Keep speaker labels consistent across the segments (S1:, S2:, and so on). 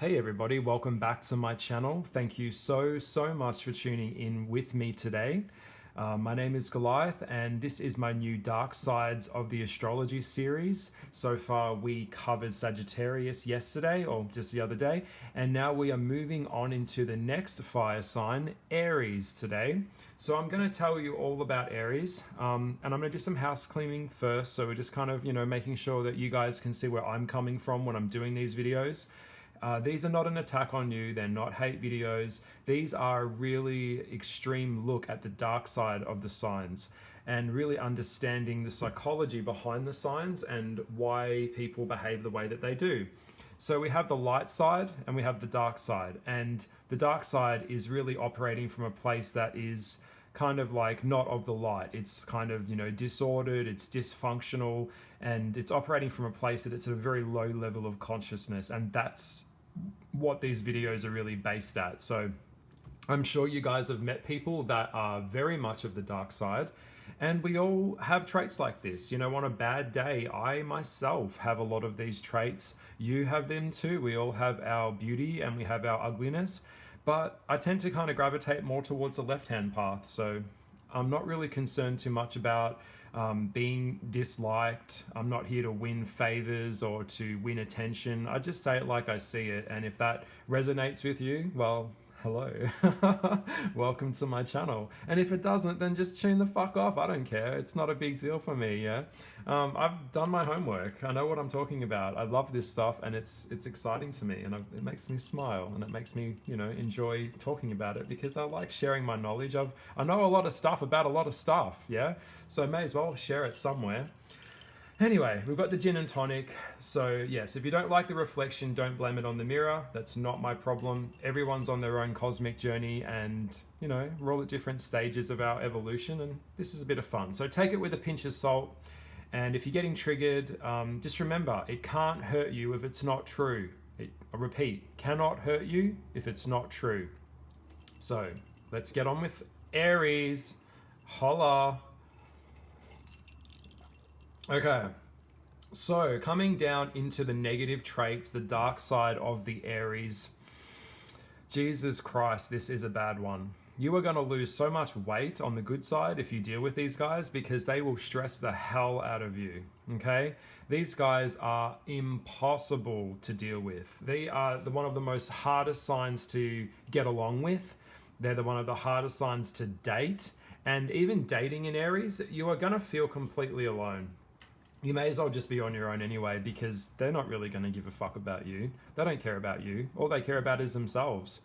S1: Hey everybody, welcome back to my channel. Thank you so much for tuning in with me today. My name is Goliath and this is my new Dark Sides of the Astrology series. So far we covered Sagittarius yesterday or just the other day, and now we are moving on into the next fire sign, Aries, today. So I'm going to tell you all about Aries, and I'm going to do some house cleaning first. So we're just kind of, making sure that you guys can see where I'm coming from when I'm doing these videos. These are not an attack on you, they're not hate videos. These are a really extreme look at the dark side of the signs and really understanding the psychology behind the signs and why people behave the way that they do. So we have the light side and we have the dark side, and the dark side is really operating from a place that is kind of like not of the light. It's kind of, disordered, it's dysfunctional, and it's operating from a place that it's at a very low level of consciousness, and that's what these videos are really based at. So I'm sure you guys have met people that are very much of the dark side, and we all have traits like this. On a bad day, I myself have a lot of these traits. You have them too. We all have our beauty and we have our ugliness, but I tend to kind of gravitate more towards the left-hand path. So I'm not really concerned too much about being disliked. I'm not here to win favors or to win attention. I just say it like I see it, and if that resonates with you, well, hello. Welcome to my channel. And if it doesn't, then just tune the fuck off. I don't care. It's not a big deal for me, yeah? I've done my homework. I know what I'm talking about. I love this stuff, and it's exciting to me, and it makes me smile, and it makes me, enjoy talking about it because I like sharing my knowledge. I know a lot of stuff about a lot of stuff, yeah? So I may as well share it somewhere. Anyway, we've got the gin and tonic. So yes, if you don't like the reflection, don't blame it on the mirror. That's not my problem. Everyone's on their own cosmic journey, and we're all at different stages of our evolution, and this is a bit of fun. So take it with a pinch of salt. And if you're getting triggered, just remember, it can't hurt you if it's not true. I repeat, cannot hurt you if it's not true. So let's get on with Aries. Holla. Okay, so coming down into the negative traits, the dark side of the Aries. Jesus Christ, this is a bad one. You are going to lose so much weight on the good side if you deal with these guys, because they will stress the hell out of you, okay? These guys are impossible to deal with. They are one of the most hardest signs to get along with. They're one of the hardest signs to date. And even dating in Aries, you are going to feel completely alone. You may as well just be on your own anyway, because they're not really going to give a fuck about you. They don't care about you. All they care about is themselves.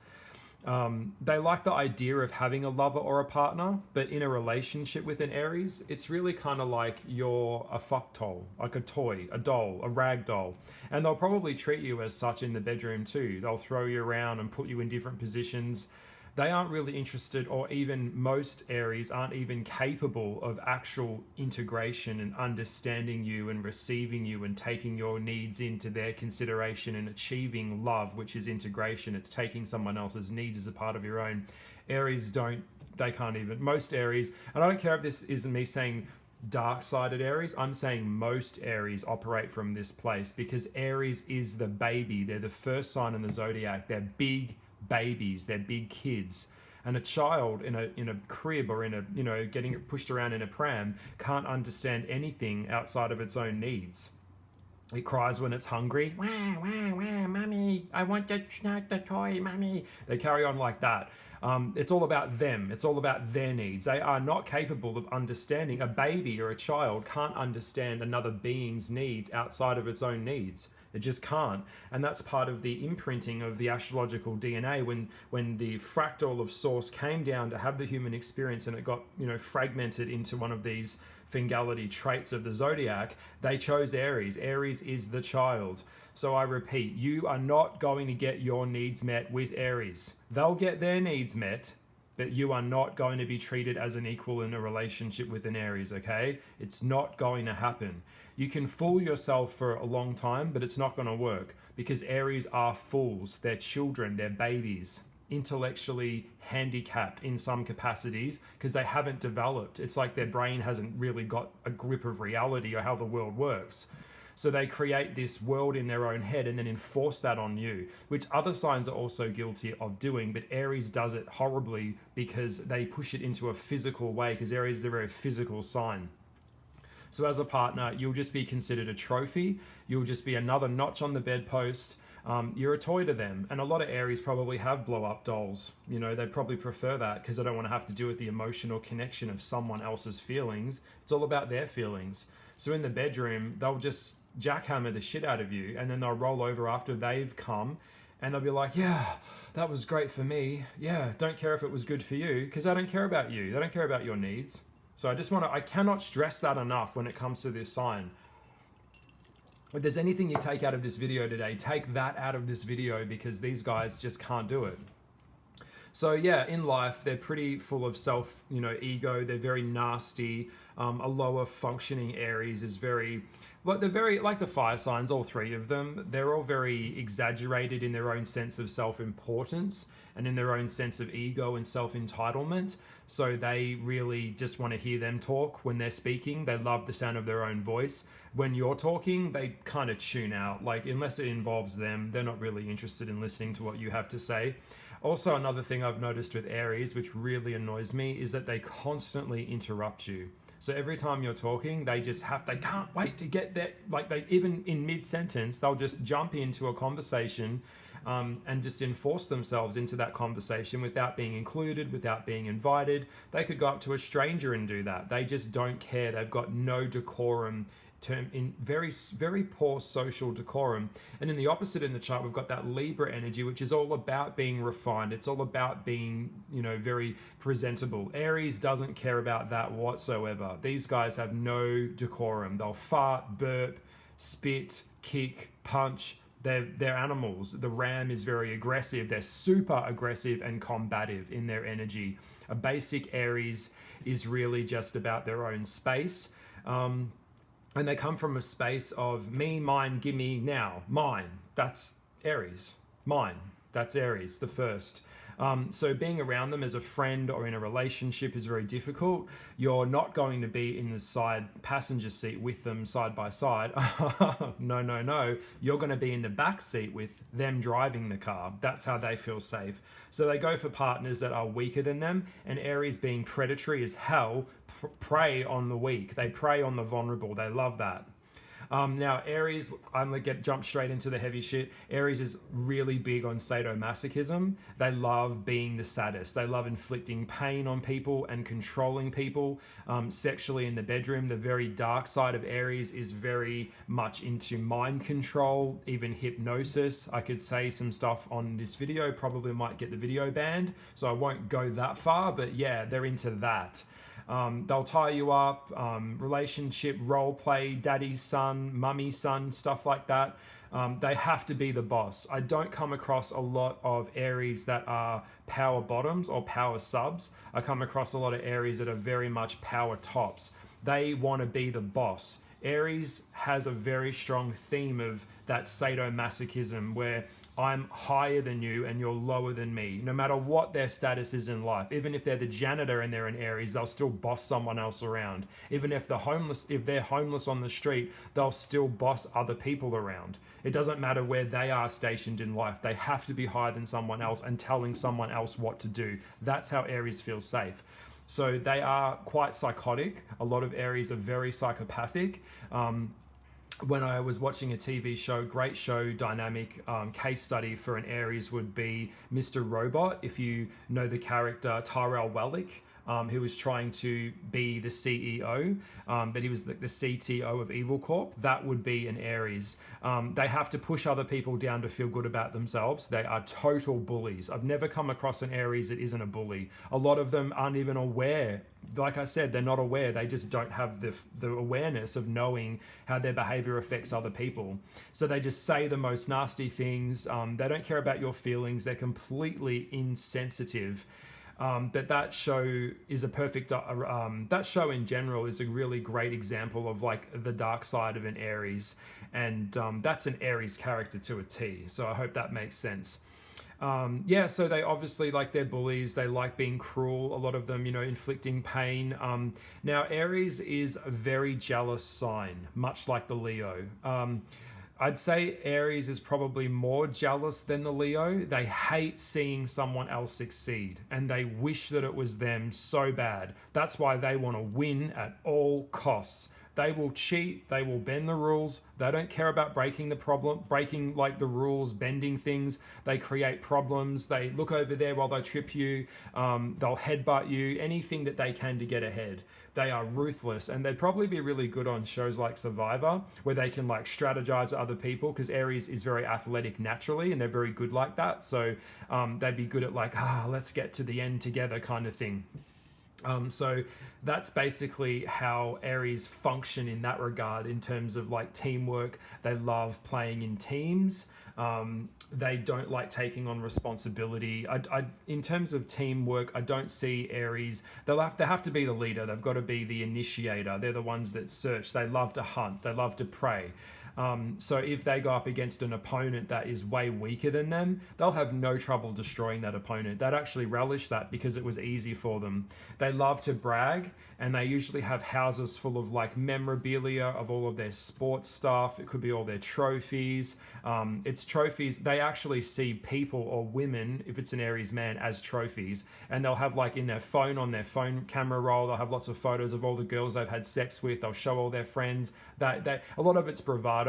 S1: They like the idea of having a lover or a partner, but in a relationship with an Aries, it's really kind of like you're a fuck doll, like a toy, a doll, a rag doll. And they'll probably treat you as such in the bedroom too. They'll throw you around and put you in different positions. They aren't really interested, or even most Aries aren't even capable of actual integration and understanding you and receiving you and taking your needs into their consideration and achieving love, which is integration. It's taking someone else's needs as a part of your own. Aries they can't even, most Aries, and I don't care if this isn't me saying dark-sided Aries, I'm saying most Aries operate from this place, because Aries is the baby. They're the first sign in the zodiac. They're big babies, they're big kids, and a child in a crib or in a getting it pushed around in a pram can't understand anything outside of its own needs. It cries when it's hungry. Wah, wah, wah, mummy, I want to snack the toy, mummy. They carry on like that. It's all about them. It's all about their needs. They are not capable of understanding. A baby or a child can't understand another being's needs outside of its own needs. It just can't. And that's part of the imprinting of the astrological DNA. When the fractal of source came down to have the human experience, and it got fragmented into one of these fingality traits of the zodiac, they chose Aries. Aries is the child. So I repeat, you are not going to get your needs met with Aries. They'll get their needs met, but you are not going to be treated as an equal in a relationship with an Aries, okay? It's not going to happen. You can fool yourself for a long time, but it's not going to work, because Aries are fools. They're children, they're babies, intellectually handicapped in some capacities because they haven't developed. It's like their brain hasn't really got a grip of reality or how the world works. So they create this world in their own head and then enforce that on you, which other signs are also guilty of doing. But Aries does it horribly because they push it into a physical way, because Aries is a very physical sign. So as a partner, you'll just be considered a trophy. You'll just be another notch on the bedpost. You're a toy to them. And a lot of Aries probably have blow-up dolls. You know, they probably prefer that because they don't want to have to deal with the emotional connection of someone else's feelings. It's all about their feelings. So in the bedroom, they'll just jackhammer the shit out of you, and then they'll roll over after they've come, and they'll be like, yeah, that was great for me. Yeah, don't care if it was good for you, because they don't care about you. They don't care about your needs. So I cannot stress that enough when it comes to this sign. If there's anything you take out of this video today, take that out of this video, because these guys just can't do it. So yeah, in life, they're pretty full of self, ego. They're very nasty. A lower functioning Aries is they're very like the fire signs, all three of them. They're all very exaggerated in their own sense of self-importance and in their own sense of ego and self-entitlement. So they really just want to hear them talk when they're speaking. They love the sound of their own voice. When you're talking, they kind of tune out. Like, unless it involves them, they're not really interested in listening to what you have to say. Also, another thing I've noticed with Aries, which really annoys me, is that they constantly interrupt you. So every time you're talking, they can't wait to get there. Like, even in mid-sentence, they'll just jump into a conversation and just enforce themselves into that conversation without being included, without being invited. They could go up to a stranger and do that. They just don't care. They've got no decorum, in very, very poor social decorum. And in the opposite in the chart, we've got that Libra energy, which is all about being refined. It's all about being, very presentable. Aries doesn't care about that whatsoever. These guys have no decorum. They'll fart, burp, spit, kick, punch. They're animals. The ram is very aggressive. They're super aggressive and combative in their energy. A basic Aries is really just about their own space. And they come from a space of me, mine, gimme, now, mine. That's Aries. Mine. That's Aries, the first. So being around them as a friend or in a relationship is very difficult. You're not going to be in the side passenger seat with them side by side. No. You're going to be in the back seat with them driving the car. That's how they feel safe. So they go for partners that are weaker than them, and Aries, being predatory as hell, prey on the weak. They prey on the vulnerable. They love that. Now, Aries, I'm going to jump straight into the heavy shit. Aries is really big on sadomasochism. They love being the saddest. They love inflicting pain on people and controlling people sexually in the bedroom. The very dark side of Aries is very much into mind control, even hypnosis. I could say some stuff on this video, probably might get the video banned, so I won't go that far, but yeah, they're into that. They'll tie you up, relationship, role play, daddy, son, mummy, son, stuff like that. They have to be the boss. I don't come across a lot of Aries that are power bottoms or power subs. I come across a lot of Aries that are very much power tops. They want to be the boss. Aries has a very strong theme of that sadomasochism, where I'm higher than you and you're lower than me. No matter what their status is in life, even if they're the janitor and they're an Aries, they'll still boss someone else around. Even if they're homeless on the street, they'll still boss other people around. It doesn't matter where they are stationed in life. They have to be higher than someone else and telling someone else what to do. That's how Aries feels safe. So they are quite psychotic. A lot of Aries are very psychopathic. When I was watching a TV show, great show, dynamic case study for an Aries would be Mr. Robot. If you know the character Tyrell Wellick, who was trying to be the CEO, but he was the CTO of Evil Corp. That would be an Aries. They have to push other people down to feel good about themselves. They are total bullies. I've never come across an Aries that isn't a bully. A lot of them aren't even aware. Like I said, they're not aware. They just don't have the awareness of knowing how their behavior affects other people. So they just say the most nasty things. They don't care about your feelings. They're completely insensitive. But that show is a perfect, that show in general is a really great example of like the dark side of an Aries. And that's an Aries character to a T. So I hope that makes sense. Yeah, so they obviously like they're bullies. They like being cruel. A lot of them, inflicting pain. Now, Aries is a very jealous sign, much like the Leo. I'd say Aries is probably more jealous than the Leo. They hate seeing someone else succeed and they wish that it was them so bad. That's why they want to win at all costs. They will cheat, they will bend the rules. They don't care about breaking like the rules, bending things. They create problems. They look over there while they trip you. They'll headbutt you, anything that they can to get ahead. They are ruthless, and they'd probably be really good on shows like Survivor, where they can like strategize with other people, because Aries is very athletic naturally and they're very good like that. So they'd be good at like, let's get to the end together kind of thing. So that's basically how Aries function in that regard in terms of like teamwork. They love playing in teams. They don't like taking on responsibility. In terms of teamwork, I don't see Aries. They have to be the leader. They've got to be the initiator. They're the ones that search. They love to hunt. They love to prey. So if they go up against an opponent that is way weaker than them, they'll have no trouble destroying that opponent. They'd actually relish that because it was easy for them. They love to brag, and they usually have houses full of like memorabilia of all of their sports stuff. It could be all their trophies. It's trophies. They actually see people or women, if it's an Aries man, as trophies, and they'll have like in their phone, on their phone camera roll, they'll have lots of photos of all the girls they've had sex with. They'll show all their friends. A lot of it's bravado.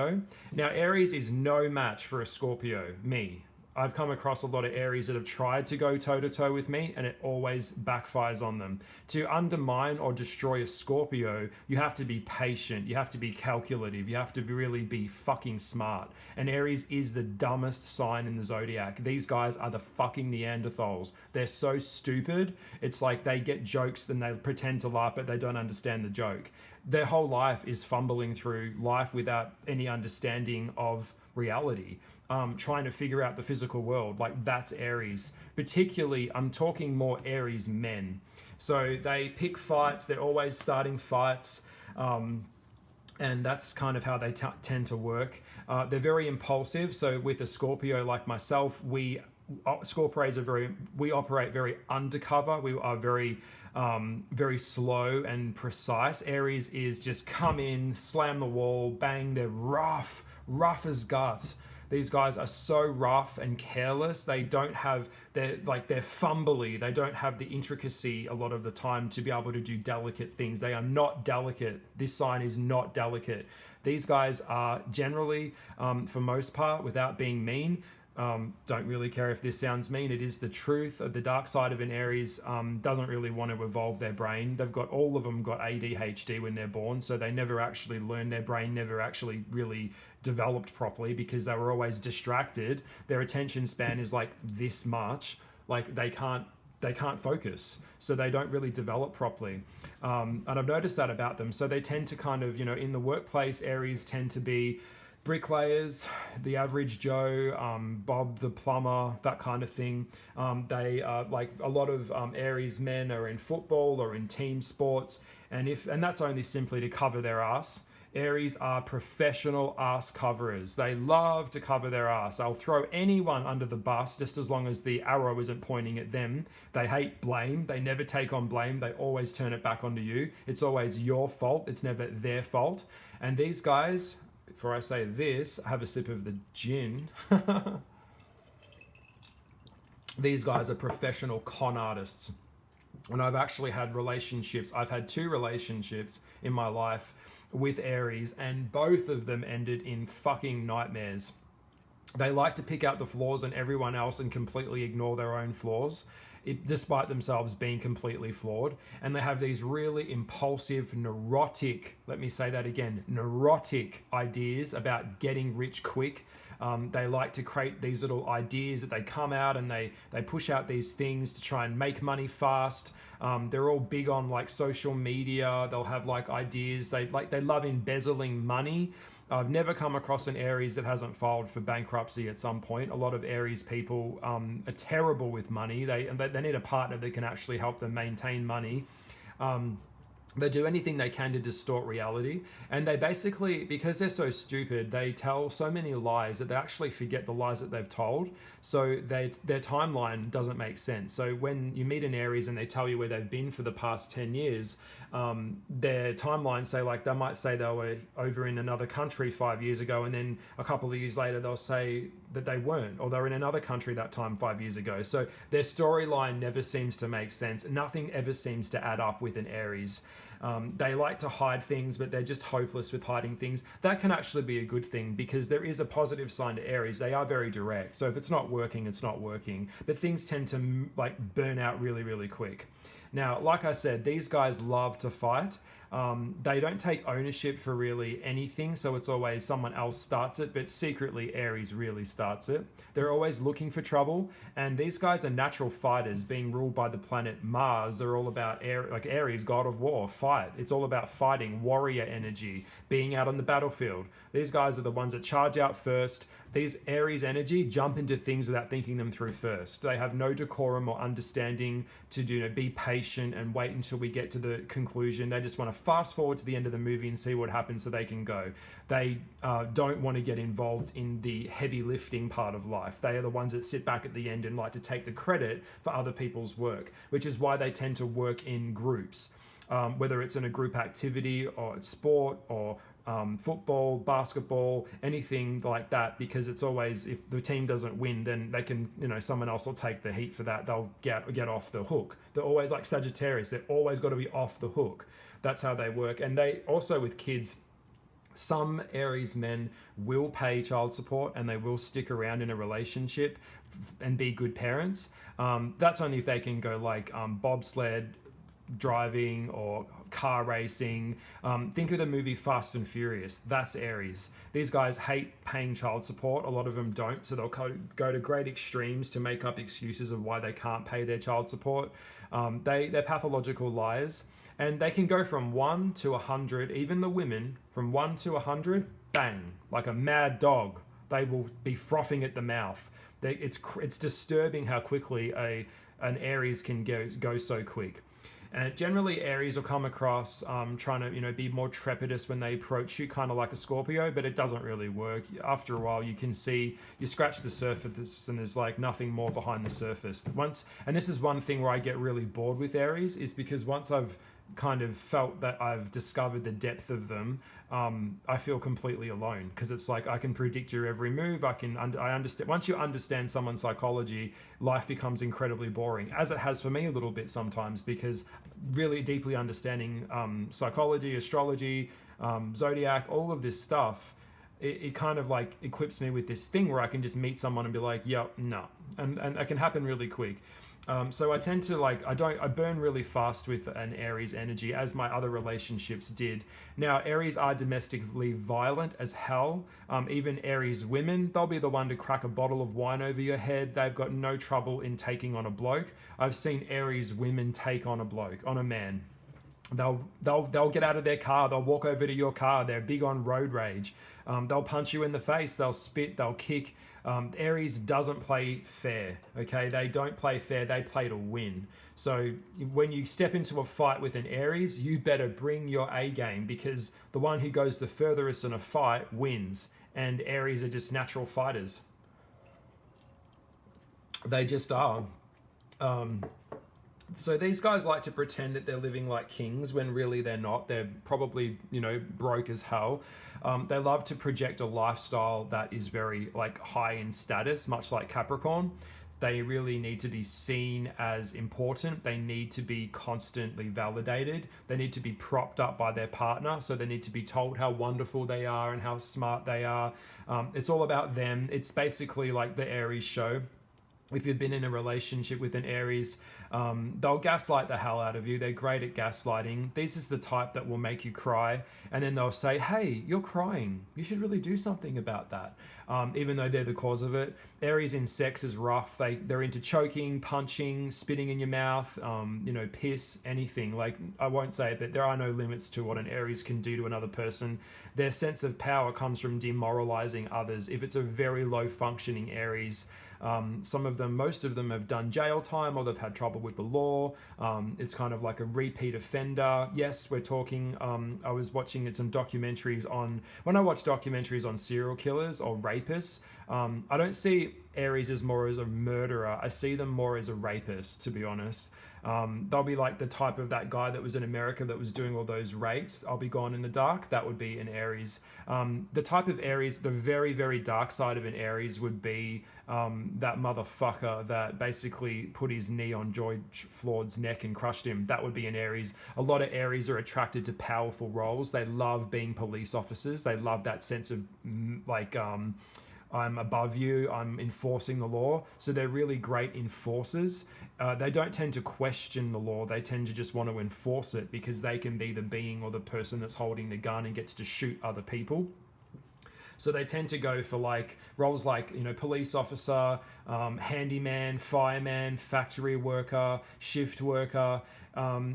S1: Now, Aries is no match for a Scorpio, me. I've come across a lot of Aries that have tried to go toe-to-toe with me, and it always backfires on them. To undermine or destroy a Scorpio, you have to be patient, you have to be calculative, you have to really be fucking smart. And Aries is the dumbest sign in the zodiac. These guys are the fucking Neanderthals. They're so stupid, it's like they get jokes and they pretend to laugh, but they don't understand the joke. Their whole life is fumbling through life without any understanding of reality. Trying to figure out the physical world. Like, that's Aries. Particularly, I'm talking more Aries men. So they pick fights. They're always starting fights. And that's kind of how they tend to work. They're very impulsive. So with a Scorpio like myself, Scorpios we operate very undercover. We are very slow and precise. Aries is just come in, slam the wall, bang. They're rough as guts. These guys are so rough and careless. They're fumbly. They don't have the intricacy a lot of the time to be able to do delicate things. They are not delicate. This sign is not delicate. These guys are generally, for most part, without being mean, don't really care if this sounds mean. It is the truth. The dark side of an Aries doesn't really want to evolve their brain. All of them got ADHD when they're born, so they never actually learned. Their brain never actually really developed properly because they were always distracted. Their attention span is like this much. Like they can't focus, so they don't really develop properly. And I've noticed that about them. So they tend to kind of, in the workplace, Aries tend to be bricklayers, the average Joe, Bob the plumber, that kind of thing. They are like a lot of Aries men are in football or in team sports, and that's only simply to cover their ass. Aries are professional ass coverers. They love to cover their ass. They'll throw anyone under the bus just as long as the arrow isn't pointing at them. They hate blame. They never take on blame. They always turn it back onto you. It's always your fault. It's never their fault. And these guys, before I say this, have a sip of the gin. These guys are professional con artists. And I've actually had relationships. I've had 2 relationships in my life with Aries, and both of them ended in fucking nightmares. They like to pick out the flaws in everyone else and completely ignore their own flaws, despite themselves being completely flawed. And they have these really impulsive, neurotic, let me say that again, neurotic ideas about getting rich quick. They like to create these little ideas that they come out and they push out these things to try and make money fast. They're all big on like social media. They'll have like ideas. They love embezzling money. I've never come across an Aries that hasn't filed for bankruptcy at some point. A lot of Aries people are terrible with money. They need a partner that can actually help them maintain money. They do anything they can to distort reality, and they basically, because they're so stupid, they tell so many lies that they actually forget the lies that they've told. So their timeline doesn't make sense. So when you meet an Aries and they tell you where they've been for the past 10 years, their timeline say, like, they might say they were over in another country 5 years ago, and then a couple of years later they'll say that they weren't, or they're in another country that time 5 years ago. So their storyline never seems to make sense. Nothing ever seems to add up with an Aries. They like to hide things, but they're just hopeless with hiding things. That can actually be a good thing, because there is a positive sign to Aries. They are very direct. So if it's not working, it's not working. But things tend to like burn out really, really quick. Now, like I said, these guys love to fight. They don't take ownership for really anything, so it's always someone else starts it, but secretly Aries really starts it. They're always looking for trouble, and these guys are natural fighters, being ruled by the planet Mars. They're all about like Aries, god of war, fight. It's all about fighting, warrior energy, being out on the battlefield. These guys are the ones that charge out first. These Aries energy jump into things without thinking them through first. They have no decorum or understanding to be patient and wait until we get to the conclusion. They just want to fast forward to the end of the movie and see what happens so they can go. They don't want to get involved in the heavy lifting part of life. They are the ones that sit back at the end and like to take the credit for other people's work, which is why they tend to work in groups. Whether it's in a group activity or it's sport or football, basketball, anything like that, because it's always, if the team doesn't win, then they can, someone else will take the heat for that. They'll get off the hook. They're always like Sagittarius. They're always got to be off the hook. That's how they work. And they also, with kids, some Aries men will pay child support and they will stick around in a relationship and be good parents. That's only if they can go like bobsled driving or car racing. Think of the movie Fast and Furious. That's Aries. These guys hate paying child support. A lot of them don't, so they'll go to great extremes to make up excuses of why they can't pay their child support. They're pathological liars, and they can go from 1 to 100. Even the women, from 1 to 100, bang, like a mad dog. They will be frothing at the mouth. It's disturbing how quickly an Aries can go so quick. And generally, Aries will come across trying to, be more trepidatious when they approach you, kind of like a Scorpio, but it doesn't really work. After a while, you can see, you scratch the surface and there's like nothing more behind the surface. And this is one thing where I get really bored with Aries, is because once I've kind of felt that I've discovered the depth of them, I feel completely alone, because it's like I can predict your every move. I understand. Once you understand someone's psychology, life becomes incredibly boring, as it has for me a little bit sometimes, because really deeply understanding psychology, astrology, zodiac, all of this stuff, it kind of like equips me with this thing where I can just meet someone and be like, yep, no, and it can happen really quick. So I tend to I burn really fast with an Aries energy, as my other relationships did. Now, Aries are domestically violent as hell. Even Aries women, they'll be the one to crack a bottle of wine over your head. They've got no trouble in taking on a bloke. I've seen Aries women take on a man. They'll get out of their car. They'll walk over to your car. They're big on road rage. They'll punch you in the face. They'll spit. They'll kick. Aries doesn't play fair. Okay, they don't play fair. They play to win. So when you step into a fight with an Aries, you better bring your A game, because the one who goes the furthest in a fight wins. And Aries are just natural fighters. They just are. So these guys like to pretend that they're living like kings when really they're not. They're probably, broke as hell. They love to project a lifestyle that is very high in status, much like Capricorn. They really need to be seen as important. They need to be constantly validated. They need to be propped up by their partner. So they need to be told how wonderful they are and how smart they are. It's all about them. It's basically like the Aries show. If you've been in a relationship with an Aries, they'll gaslight the hell out of you. They're great at gaslighting. This is the type that will make you cry. And then they'll say, hey, you're crying. You should really do something about that. even though they're the cause of it. Aries in sex is rough. They're into choking, punching, spitting in your mouth, piss, anything. Like, I won't say it, but there are no limits to what an Aries can do to another person. Their sense of power comes from demoralizing others. If it's a very low functioning Aries, most of them have done jail time, or they've had trouble with the law. It's kind of like a repeat offender. Yes, we're talking, I was watching some documentaries when I watch documentaries on serial killers or rapists, I don't see Aries as more as a murderer. I see them more as a rapist, to be honest. They'll be like the type of that guy that was in America that was doing all those rapes. I'll be gone in the dark. That would be an Aries. The type of Aries, the very, very dark side of an Aries would be that motherfucker that basically put his knee on George Floyd's neck and crushed him. That would be an Aries. A lot of Aries are attracted to powerful roles. They love being police officers. They love that sense of I'm above you, I'm enforcing the law. So they're really great enforcers. They don't tend to question the law. They tend to just want to enforce it because they can be the being or the person that's holding the gun and gets to shoot other people. So they tend to go for like roles like, police officer, handyman, fireman, factory worker, shift worker,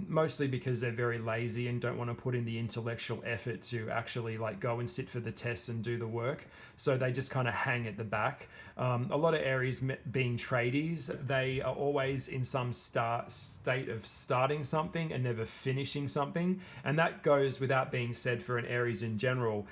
S1: mostly because they're very lazy and don't want to put in the intellectual effort to actually like go and sit for the tests and do the work. So they just kind of hang at the back. A lot of Aries being tradies, they are always in some state of starting something and never finishing something. And that goes without being said for an Aries in general.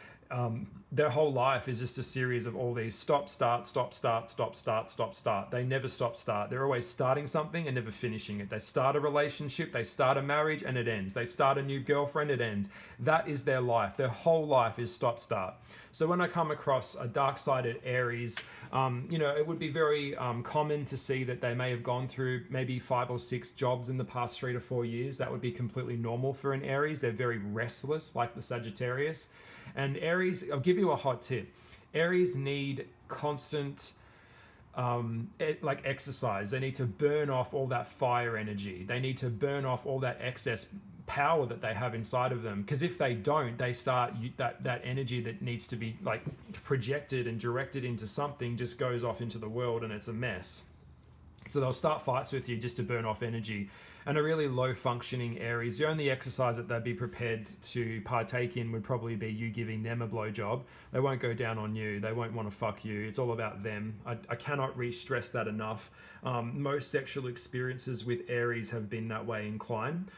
S1: Their whole life is just a series of all these stop, start, stop, start, stop, start, stop, start. They never stop, start. They're always starting something and never finishing it. They start a relationship, they start a marriage, and it ends. They start a new girlfriend, it ends. That is their life. Their whole life is stop, start. So when I come across a dark-sided Aries, it would be very common to see that they may have gone through maybe 5 or 6 jobs in the past 3 to 4 years. That would be completely normal for an Aries. They're very restless, like the Sagittarius. And Aries, I'll give you a hot tip. Aries need constant exercise. They need to burn off all that fire energy. They need to burn off all that excess power that they have inside of them, because if they don't, they start that energy that needs to be like projected and directed into something just goes off into the world and it's a mess. So they'll start fights with you just to burn off energy. And a really low functioning Aries, the only exercise that they'd be prepared to partake in would probably be you giving them a blowjob. They won't go down on you. They won't want to fuck you. It's all about them. I cannot re-stress that enough. Most sexual experiences with Aries have been that way inclined.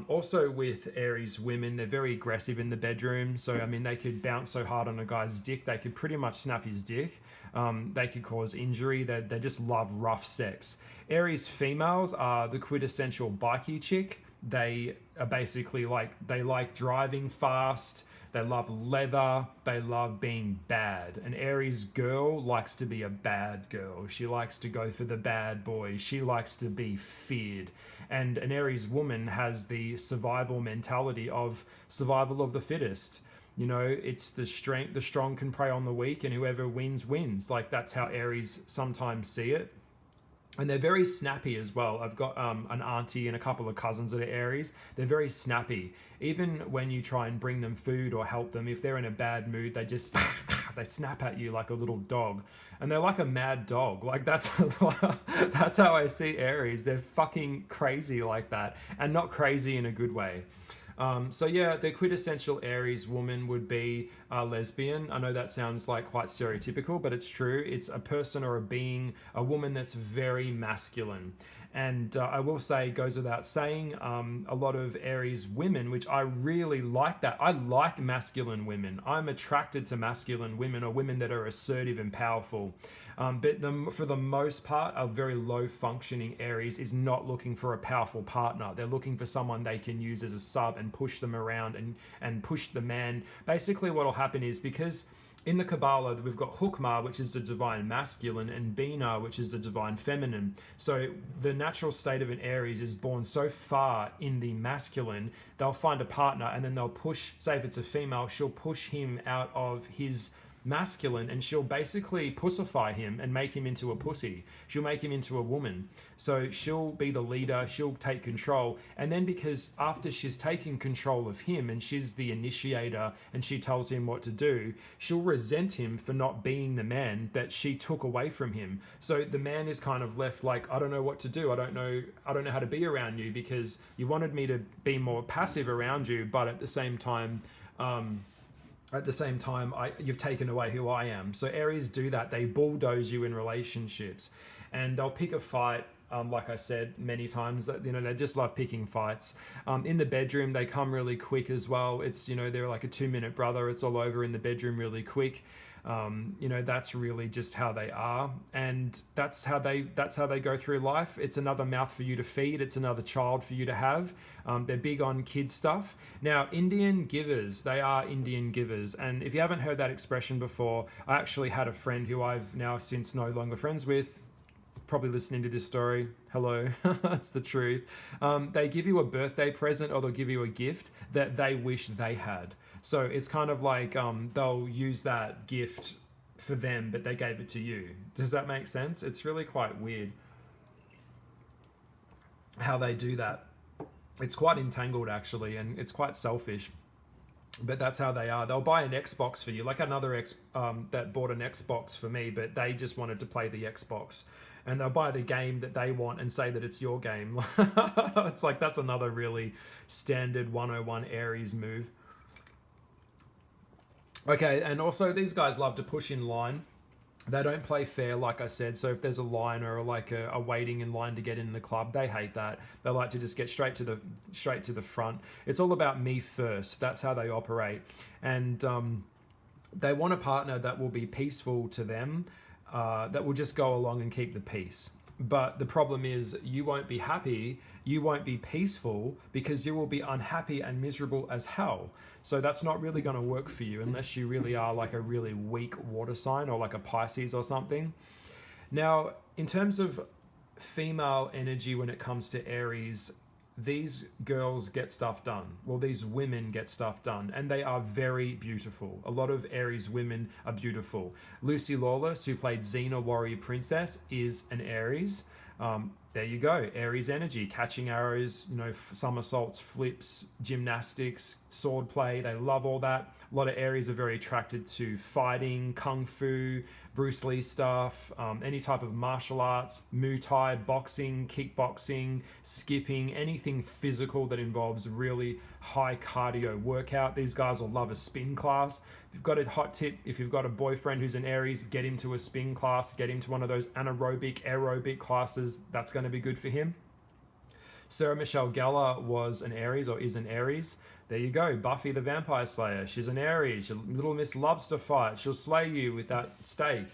S1: Also with Aries women, they're very aggressive in the bedroom. So, they could bounce so hard on a guy's dick, they could pretty much snap his dick. They could cause injury. They just love rough sex. Aries females are the quintessential bikey chick. They are basically they like driving fast. They love leather. They love being bad. An Aries girl likes to be a bad girl. She likes to go for the bad boys. She likes to be feared. And an Aries woman has the survival mentality of survival of the fittest. It's the strong can prey on the weak, and whoever wins. Like, that's how Aries sometimes see it. And they're very snappy as well. I've got an auntie and a couple of cousins that are Aries. They're very snappy. Even when you try and bring them food or help them, if they're in a bad mood, they just they snap at you like a little dog. And they're like a mad dog. Like, that's how I see Aries. They're fucking crazy like that, and not crazy in a good way. The quintessential Aries woman would be a lesbian. I know that sounds like quite stereotypical, but it's true. It's a person or a being, a woman that's very masculine. And I will say, it goes without saying, a lot of Aries women, which I really like that. I like masculine women. I'm attracted to masculine women, or women that are assertive and powerful. But for the most part, a very low functioning Aries is not looking for a powerful partner. They're looking for someone they can use as a sub and push them around and push the man. Basically what will happen is, because in the Kabbalah, we've got Hukmah, which is the divine masculine, and Binah, which is the divine feminine. So the natural state of an Aries is born so far in the masculine, they'll find a partner and then they'll push, say if it's a female, she'll push him out of his masculine, and she'll basically pussify him and make him into a pussy. She'll make him into a woman. So she'll be the leader, she'll take control, and then because after she's taken control of him and she's the initiator and she tells him what to do, she'll resent him for not being the man that she took away from him. So the man is kind of left like, I don't know what to do. I don't know how to be around you because you wanted me to be more passive around you, but at the same time, you've taken away who I am. So Aries do that. They bulldoze you in relationships, and they'll pick a fight. Like I said many times, that they just love picking fights. In the bedroom, they come really quick as well. It's they're like a 2-minute brother. It's all over in the bedroom really quick. That's really just how they are, and that's how they go through life. It's another mouth for you to feed. It's another child for you to have. They're big on kid stuff. Now, Indian givers, they are Indian givers, and if you haven't heard that expression before, I actually had a friend who I've now since no longer friends with, probably listening to this story. Hello, that's the truth. They give you a birthday present, or they'll give you a gift that they wish they had. So it's kind of like they'll use that gift for them, but they gave it to you. Does that make sense? It's really quite weird how they do that. It's quite entangled actually, and it's quite selfish. But that's how they are. They'll buy an Xbox for you, like another that bought an Xbox for me, but they just wanted to play the Xbox. And they'll buy the game that they want and say that it's your game. It's like, that's another really standard 101 Aries move. Okay, and also these guys love to push in line. They don't play fair, like I said. So if there's a line or like a waiting in line to get in the club, they hate that. They like to just get straight to the front. It's all about me first. That's how they operate. And they want a partner that will be peaceful to them, that will just go along and keep the peace. But the problem is you won't be happy, you won't be peaceful, because you will be unhappy and miserable as hell. So that's not really going to work for you unless you really are like a really weak water sign or like a Pisces or something. Now, in terms of female energy when it comes to Aries, these girls get stuff done. Well, these women get stuff done, and they are very beautiful. A lot of Aries women are beautiful. Lucy Lawless, who played Xena, Warrior Princess, is an Aries. There you go, Aries energy, catching arrows, somersaults, flips, gymnastics, sword play. They love all that. A lot of Aries are very attracted to fighting, kung fu, Bruce Lee stuff, any type of martial arts, Muay Thai, boxing, kickboxing, skipping, anything physical that involves really high cardio workout. These guys will love a spin class. If you've got a hot tip, if you've got a boyfriend who's an Aries, get him to a spin class, get him to one of those aerobic classes. That's going to be good for him. Sarah Michelle Gellar was an Aries, or is an Aries. There you go, Buffy the Vampire Slayer. She's an Aries. Little Miss loves to fight. She'll slay you with that stake,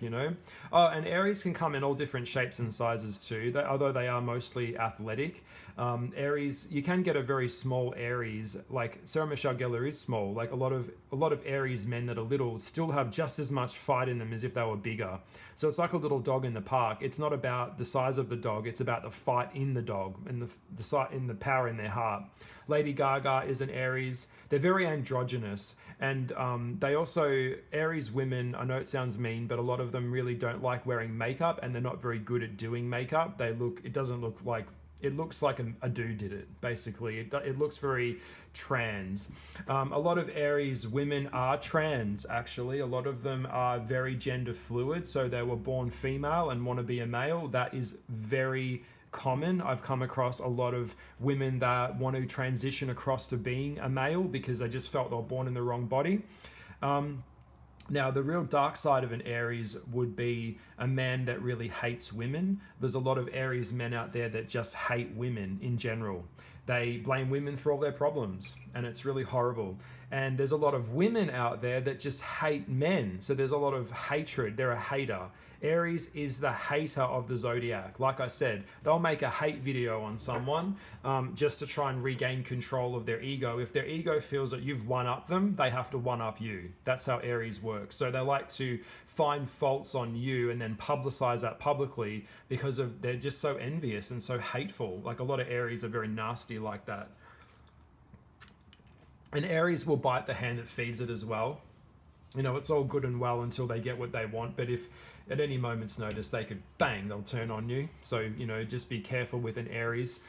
S1: Oh, and Aries can come in all different shapes and sizes too, although they are mostly athletic. Aries, you can get a very small Aries, like Sarah Michelle Gellar is small. Like a lot of Aries men that are little still have just as much fight in them as if they were bigger. So it's like a little dog in the park. It's not about the size of the dog, it's about the fight in the dog and the power in their heart. Lady Gaga is an Aries. They're very androgynous, and they also, Aries women, I know it sounds mean, but a lot of them really don't like wearing makeup, and they're not very good at doing makeup. It looks like a dude did it, basically. It looks very trans. A lot of Aries women are trans, actually. A lot of them are very gender fluid, so they were born female and want to be a male. That is very common. I've come across a lot of women that want to transition across to being a male because they just felt they were born in the wrong body. Now, the real dark side of an Aries would be a man that really hates women. There's a lot of Aries men out there that just hate women in general. They blame women for all their problems, and it's really horrible. And there's a lot of women out there that just hate men. So there's a lot of hatred. They're a hater. Aries is the hater of the zodiac. Like I said, they'll make a hate video on someone just to try and regain control of their ego. If their ego feels that you've one-upped them, they have to one-up you. That's how Aries works. So they like to find faults on you and then publicize that publicly because they're just so envious and so hateful. Like a lot of Aries are very nasty like that. And Aries will bite the hand that feeds it as well. You know, it's all good and well until they get what they want, but if at any moment's notice they could, bang, they'll turn on you. So, you know, just be careful with an Aries.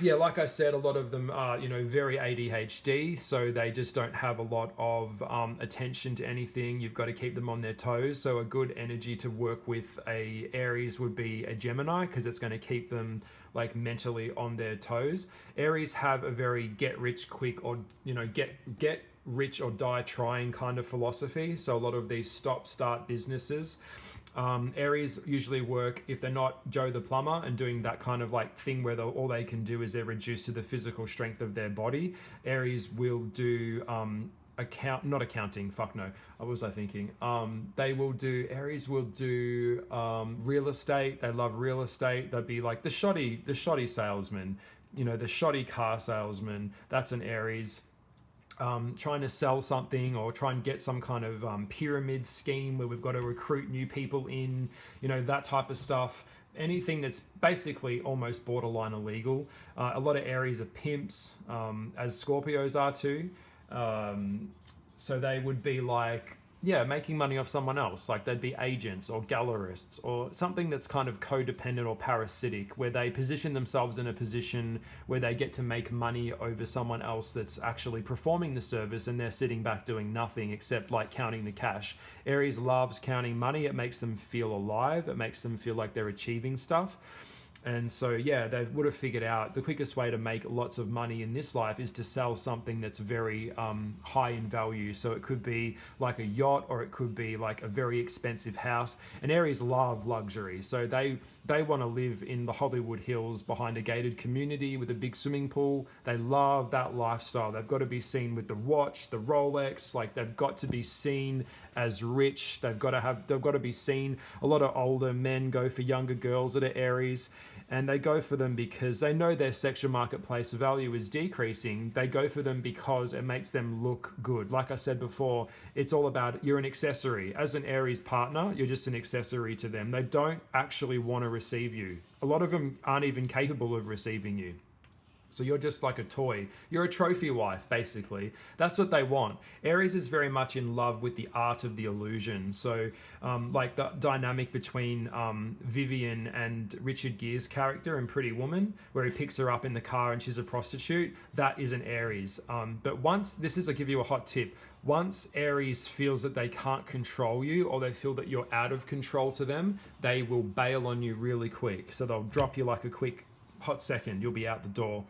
S1: Yeah, like I said, a lot of them are, you know, very ADHD, so they just don't have a lot of attention to anything. You've got to keep them on their toes. So a good energy to work with a Aries would be a Gemini, because it's going to keep them like mentally on their toes. Aries have a very get rich quick, or, you know, get rich or die trying kind of philosophy. So a lot of these start businesses. Aries usually work, if they're not Joe the plumber and doing that kind of like thing where all they can do is they're reduced to the physical strength of their body. Aries will do not accounting, fuck no. What was I thinking? Aries will do real estate. They love real estate. They'd be like the shoddy salesman, you know, the shoddy car salesman. That's an Aries. Trying to sell something or try and get some kind of pyramid scheme where we've got to recruit new people in, you know, that type of stuff. Anything that's basically almost borderline illegal. A lot of Aries are pimps, as Scorpios are too. So they would be like, yeah, making money off someone else. Like they'd be agents or gallerists or something that's kind of codependent or parasitic, where they position themselves in a position where they get to make money over someone else that's actually performing the service, and they're sitting back doing nothing except like counting the cash. Aries loves counting money. It makes them feel alive. It makes them feel like they're achieving stuff. And so, yeah, they would have figured out the quickest way to make lots of money in this life is to sell something that's very high in value. So it could be like a yacht, or it could be like a very expensive house. And Aries love luxury. So they want to live in the Hollywood Hills behind a gated community with a big swimming pool. They love that lifestyle. They've got to be seen with the watch, the Rolex. Like they've got to be seen as rich. They've got to be seen. A lot of older men go for younger girls that are Aries. And they go for them because they know their sexual marketplace value is decreasing. They go for them because it makes them look good. Like I said before, it's all about, you're an accessory. As an Aries partner, you're just an accessory to them. They don't actually want to receive you. A lot of them aren't even capable of receiving you. So you're just like a toy. You're a trophy wife, basically. That's what they want. Aries is very much in love with the art of the illusion. So like the dynamic between Vivian and Richard Gere's character in Pretty Woman, where he picks her up in the car and she's a prostitute, that is an Aries. But once, I'll give you a hot tip. Once Aries feels that they can't control you, or they feel that you're out of control to them, they will bail on you really quick. So they'll drop you like a quick hot second, you'll be out the door.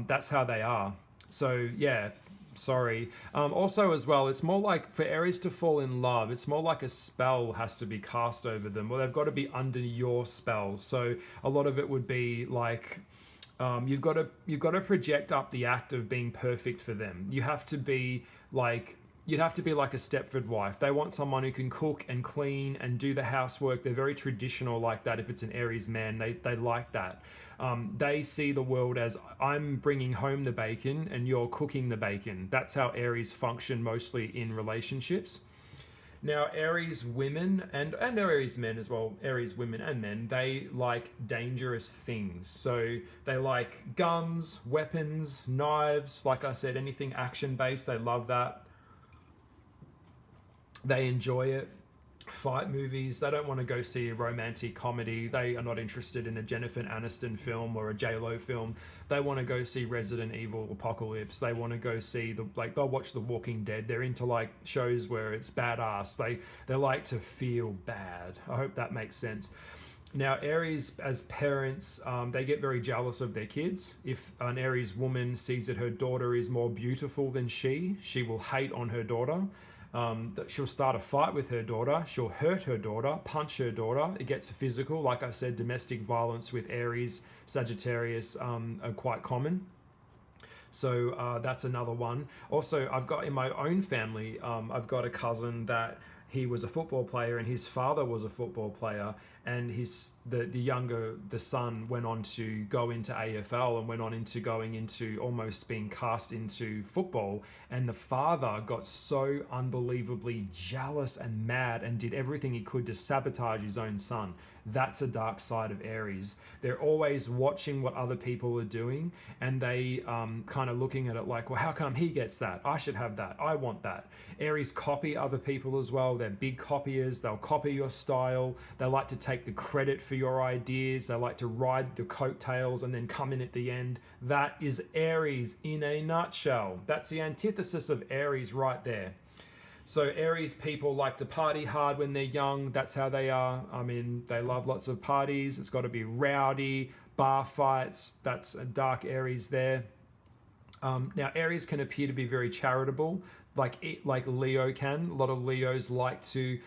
S1: That's how they are. So yeah, sorry. Also as well, it's more like for Aries to fall in love, it's more like a spell has to be cast over them, or they've got to be under your spell. So a lot of it would be like, you've got to project up the act of being perfect for them. You'd have to be like a Stepford wife. They want someone who can cook and clean and do the housework. They're very traditional like that. If it's an Aries man, they like that. They see the world as, I'm bringing home the bacon and you're cooking the bacon. That's how Aries function mostly in relationships. Now, Aries women and Aries men as well, Aries women and men, they like dangerous things. So they like guns, weapons, knives. Like I said, anything action-based, they love that. They enjoy it. Fight movies. They don't want to go see a romantic comedy. They are not interested in a Jennifer Aniston film or a J-Lo film. They want to go see Resident Evil Apocalypse. They want to go see they'll watch The Walking Dead. They're into like shows where it's badass. They like to feel bad. I hope that makes sense. Now, Aries, as parents, they get very jealous of their kids. If an Aries woman sees that her daughter is more beautiful than she will hate on her daughter. That she'll start a fight with her daughter, she'll hurt her daughter, punch her daughter. It gets physical. Like I said, domestic violence with Aries, Sagittarius are quite common. So that's another one. Also, I've got in my own family, I've got a cousin that he was a football player and his father was a football player, and the son went on to go into AFL and went on into going into almost being cast into football, and the father got so unbelievably jealous and mad and did everything he could to sabotage his own son. That's a dark side of Aries. They're always watching what other people are doing, and they kind of looking at it like, well, how come he gets that? I should have that. I want that. Aries copy other people as well. They're big copiers. They'll copy your style. They like to take the credit for your ideas. They like to ride the coattails and then come in at the end. That is Aries in a nutshell. That's the antithesis of Aries right there. So Aries people like to party hard when they're young. That's how they are. I mean, they love lots of parties. It's got to be rowdy, bar fights. That's a dark Aries there. Now, Aries can appear to be very charitable, like Leo can. A lot of Leos like to,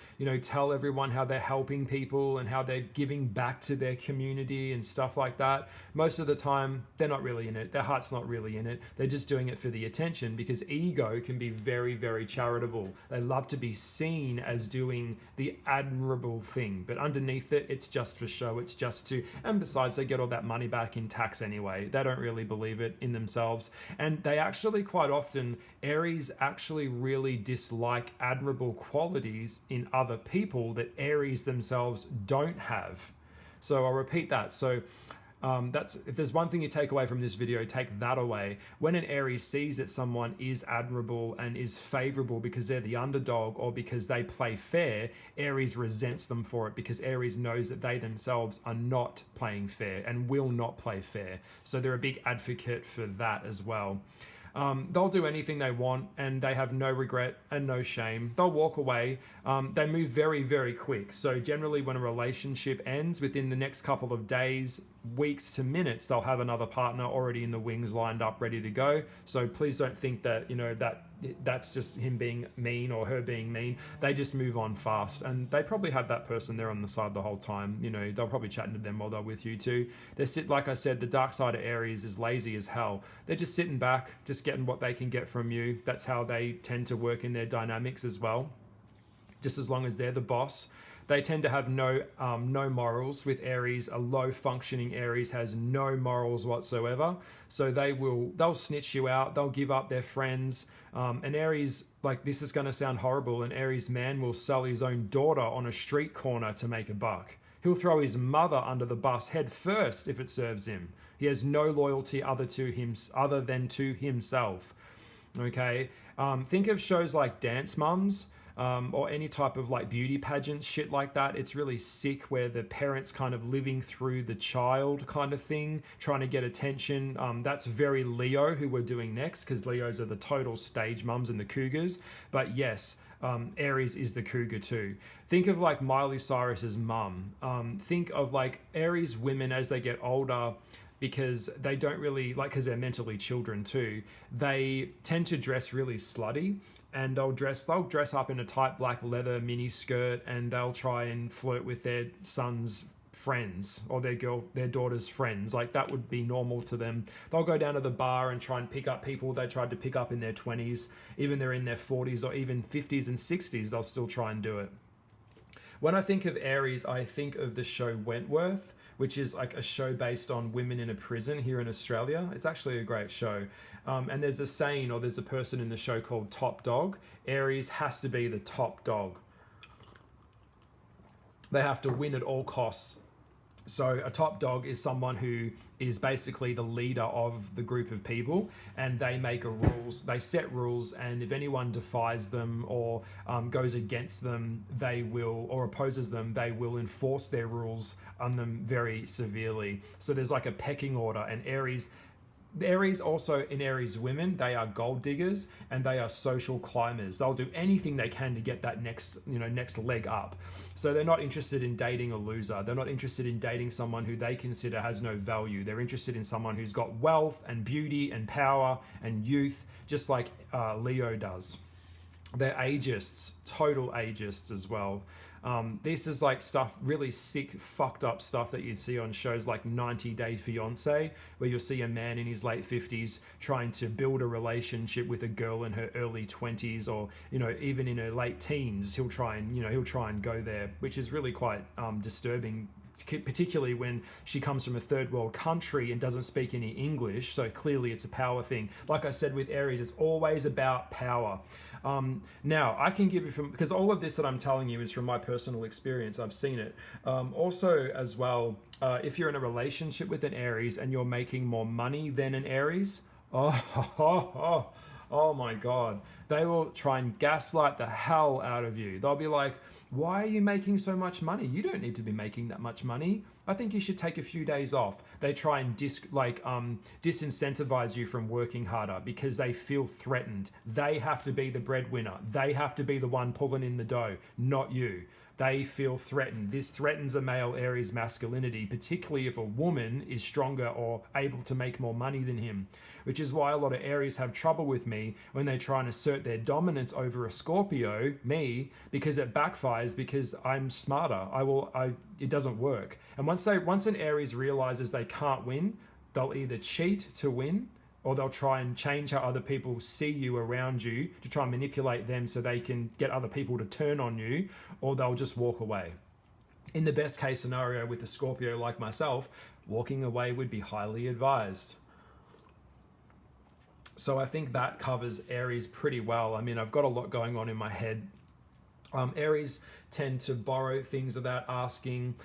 S1: tell everyone how they're helping people and how they're giving back to their community and stuff like that. Most of the time, they're not really in it. Their heart's not really in it. They're just doing it for the attention, because ego can be very, very charitable. They love to be seen as doing the admirable thing, but underneath it, it's just for show. It's just to, and besides, they get all that money back in tax anyway. They don't really believe it in themselves. And they actually, quite often, Aries actually really dislike admirable qualities in other people that Aries themselves don't have. So I'll repeat that. So that's, if there's one thing you take away from this video, take that away. When an Aries sees that someone is admirable and is favorable because they're the underdog or because they play fair, Aries resents them for it, because Aries knows that they themselves are not playing fair and will not play fair. So they're a big advocate for that as well. They'll do anything they want, and they have no regret and no shame. They'll walk away. They move very, very quick. So generally when a relationship ends, within the next couple of days, weeks to minutes, they'll have another partner already in the wings, lined up, ready to go. So please don't think that, that's just him being mean or her being mean. They just move on fast, and they probably have that person there on the side the whole time. They'll probably chatting to them while they're with you too. Like I said, the dark side of Aries is lazy as hell. They're just sitting back, just getting what they can get from you. That's how they tend to work in their dynamics as well. Just as long as they're the boss. They tend to have no morals with Aries. A low functioning Aries has no morals whatsoever. So they'll snitch you out. They'll give up their friends. An Aries, this is going to sound horrible, an Aries man will sell his own daughter on a street corner to make a buck. He'll throw his mother under the bus head first if it serves him. He has no loyalty other than to himself. Okay? Think of shows like Dance Mums. Or any type of beauty pageants, shit like that. It's really sick, where the parents kind of living through the child kind of thing, trying to get attention. That's very Leo, who we're doing next, because Leos are the total stage mums and the cougars. But yes, Aries is the cougar too. Think of Miley Cyrus's mum. Think of Aries women as they get older, because they don't really, because they're mentally children too, they tend to dress really slutty. And they'll dress up in a tight black leather mini skirt, and they'll try and flirt with their son's friends or their daughter's friends. That would be normal to them. They'll go down to the bar and try and pick up people they tried to pick up in their 20s. Even they're in their 40s or even 50s and 60s, they'll still try and do it. When I think of Aries, I think of the show Wentworth, which is a show based on women in a prison here in Australia. It's actually a great show. And there's a saying, or there's a person in the show called Top Dog. Aries has to be the top dog. They have to win at all costs. So a top dog is someone who is basically the leader of the group of people, and they set rules, and if anyone defies them or goes against them, or opposes them, they will enforce their rules on them very severely. So there's a pecking order, and Aries also, in Aries women, they are gold diggers and they are social climbers. They'll do anything they can to get that next leg up. So they're not interested in dating a loser. They're not interested in dating someone who they consider has no value. They're interested in someone who's got wealth and beauty and power and youth, just like Leo does. They're ageists, total ageists as well. This is like stuff, really sick, fucked up stuff that you'd see on shows like 90 Day Fiance, where you'll see a man in his late 50s trying to build a relationship with a girl in her early 20s, or, you know, even in her late teens. He'll try and go there, which is really quite disturbing, particularly when she comes from a third world country and doesn't speak any English. So clearly it's a power thing. Like I said with Aries, it's always about power. Now, I can give you, because all of this that I'm telling you is from my personal experience. I've seen it. Also, as well, if you're in a relationship with an Aries and you're making more money than an Aries, oh my God, they will try and gaslight the hell out of you. They'll be like, why are you making so much money? You don't need to be making that much money. I think you should take a few days off. They try and disincentivize you from working harder because they feel threatened. They have to be the breadwinner. They have to be the one pulling in the dough, not you. They feel threatened. This threatens a male Aries masculinity, particularly if a woman is stronger or able to make more money than him, which is why a lot of Aries have trouble with me when they try and assert their dominance over a Scorpio, me, because it backfires because I'm smarter. It doesn't work. And once an Aries realizes they can't win, they'll either cheat to win, or they'll try and change how other people see you around you to try and manipulate them so they can get other people to turn on you, or they'll just walk away. In the best case scenario with a Scorpio like myself, walking away would be highly advised. So I think that covers Aries pretty well. I mean, I've got a lot going on in my head. Aries tend to borrow things without asking.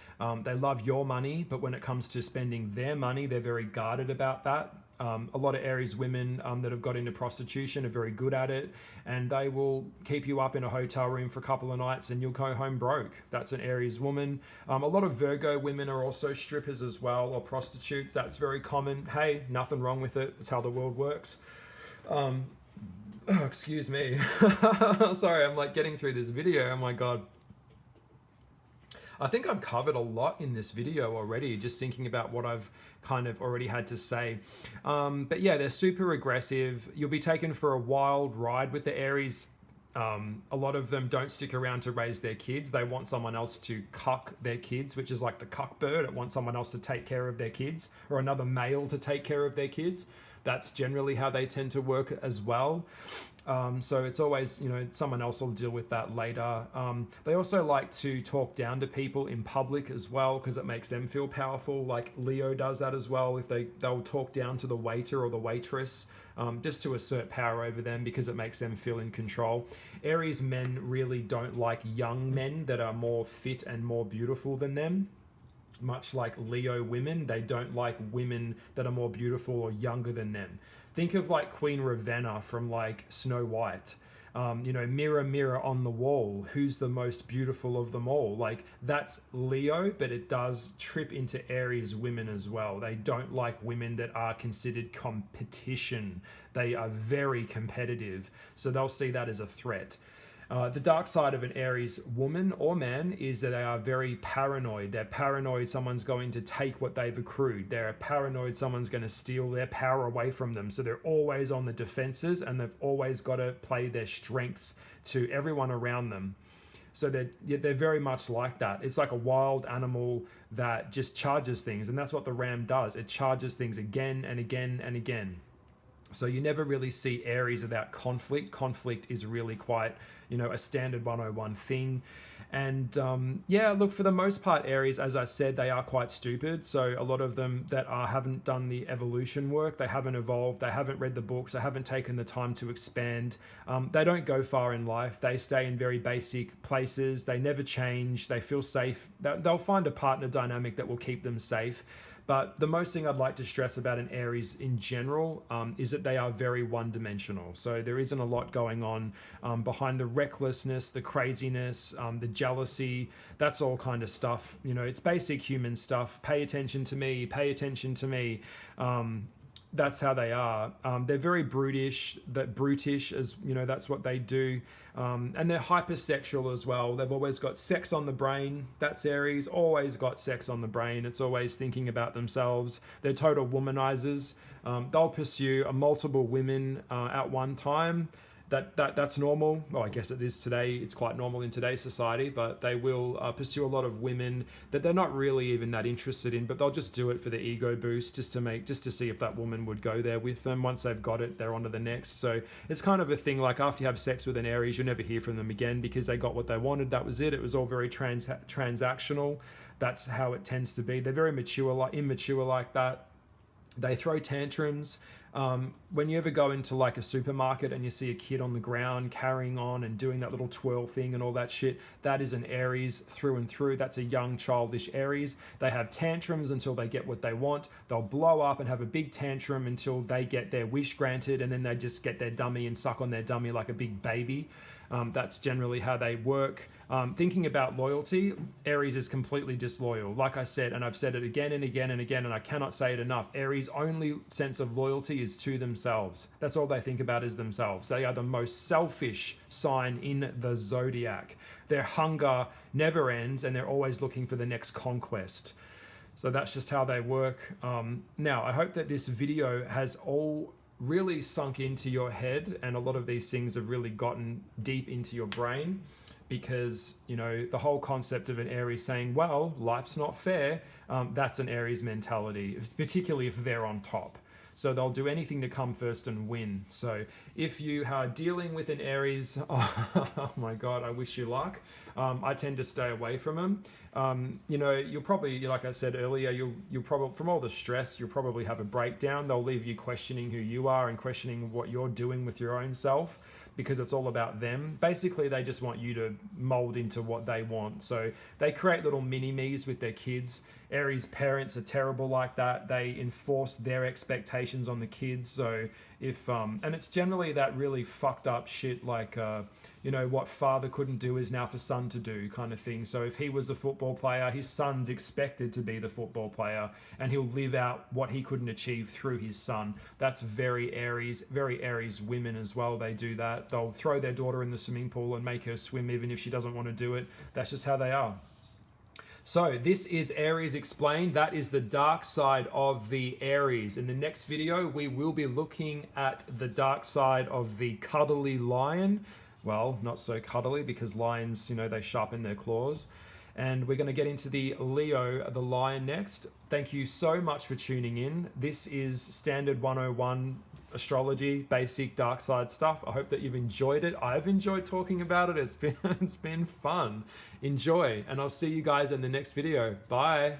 S1: They love your money, but when it comes to spending their money, they're very guarded about that. A lot of Aries women that have got into prostitution are very good at it, and they will keep you up in a hotel room for a couple of nights and you'll go home broke. That's an Aries woman. A lot of Virgo women are also strippers as well, or prostitutes. That's very common. Hey, nothing wrong with it. It's how the world works. Oh, excuse me. Sorry, I'm like getting through this video. Oh my God. I think I've covered a lot in this video already, just thinking about what I've kind of already had to say. But yeah, they're super aggressive. You'll be taken for a wild ride with the Aries. A lot of them don't stick around to raise their kids. They want someone else to cuck their kids, which is like the cuck bird. It wants someone else to take care of their kids, or another male to take care of their kids. That's generally how they tend to work as well. So it's always, someone else will deal with that later. They also like to talk down to people in public as well, because it makes them feel powerful. Like Leo does that as well. If they'll talk down to the waiter or the waitress, just to assert power over them, because it makes them feel in control. Aries men really don't like young men that are more fit and more beautiful than them. Much like Leo women, they don't like women that are more beautiful or younger than them. Think of like Queen Ravenna from like Snow White. Mirror, mirror on the wall, who's the most beautiful of them all? Like, that's Leo, but it does trip into Aries women as well. They don't like women that are considered competition. They are very competitive, so they'll see that as a threat. The dark side of an Aries woman or man is that they are very paranoid. They're paranoid someone's going to take what they've accrued. They're paranoid someone's going to steal their power away from them. So they're always on the defenses, and they've always got to play their strengths to everyone around them. So they're very much like that. It's like a wild animal that just charges things, and that's what the ram does. It charges things again and again and again. So you never really see Aries without conflict. Conflict is really quite, a standard 101 thing. And look, for the most part, Aries, as I said, they are quite stupid. So a lot of them that haven't done the evolution work, they haven't evolved, they haven't read the books, they haven't taken the time to expand. They don't go far in life. They stay in very basic places. They never change. They feel safe. They'll find a partner dynamic that will keep them safe. But the most thing I'd like to stress about an Aries in general is that they are very one-dimensional. So there isn't a lot going on behind the recklessness, the craziness, the jealousy. That's all kind of stuff. It's basic human stuff. Pay attention to me. Pay attention to me. That's how they are. They're very brutish, as that's what they do. And they're hypersexual as well. They've always got sex on the brain. That's Aries, always got sex on the brain. It's always thinking about themselves. They're total womanizers. They'll pursue multiple women at one time. That's normal. Well, I guess it is today. It's quite normal in today's society, but they will pursue a lot of women that they're not really even that interested in, but they'll just do it for the ego boost, just to see if that woman would go there with them. Once they've got it, they're on to the next. So it's kind of a thing like after you have sex with an Aries, you'll never hear from them again because they got what they wanted. That was it. It was all very transactional. That's how it tends to be. They're very immature like that. They throw tantrums. When you ever go into like a supermarket and you see a kid on the ground carrying on and doing that little twirl thing and all that shit, that is an Aries through and through. That's a young childish Aries. They have tantrums until they get what they want. They'll blow up and have a big tantrum until they get their wish granted, and then they just get their dummy and suck on their dummy like a big baby. That's generally how they work. Thinking about loyalty, Aries is completely disloyal. Like I said, and I've said it again and again and again, and I cannot say it enough, Aries' only sense of loyalty is to themselves. That's all they think about is themselves. They are the most selfish sign in the zodiac. Their hunger never ends, and they're always looking for the next conquest. So that's just how they work. Now, I hope that this video has all really sunk into your head, and a lot of these things have really gotten deep into your brain, because the whole concept of an Aries saying, well, life's not fair, that's an Aries mentality, particularly if they're on top. So they'll do anything to come first and win. So if you are dealing with an Aries, oh my God, I wish you luck. I tend to stay away from them. You'll probably, like I said earlier, you'll probably, from all the stress, you'll probably have a breakdown. They'll leave you questioning who you are and questioning what you're doing with your own self, because it's all about them. Basically, they just want you to mold into what they want. So they create little mini-me's with their kids. Aries parents are terrible like that. They enforce their expectations on the kids. So if, and it's generally that really fucked up shit like, what father couldn't do is now for son to do kind of thing. So if he was a football player, his son's expected to be the football player, and he'll live out what he couldn't achieve through his son. That's very Aries women as well. They do that. They'll throw their daughter in the swimming pool and make her swim even if she doesn't want to do it. That's just how they are. So this is Aries Explained. That is the dark side of the Aries. In the next video, we will be looking at the dark side of the cuddly lion. Well, not so cuddly, because lions, they sharpen their claws. And we're going to get into the Leo, the lion, next. Thank you so much for tuning in. This is Standard 101 astrology, basic dark side stuff. I hope that you've enjoyed it. I've enjoyed talking about it. It's been fun. Enjoy, and I'll see you guys in the next video. Bye.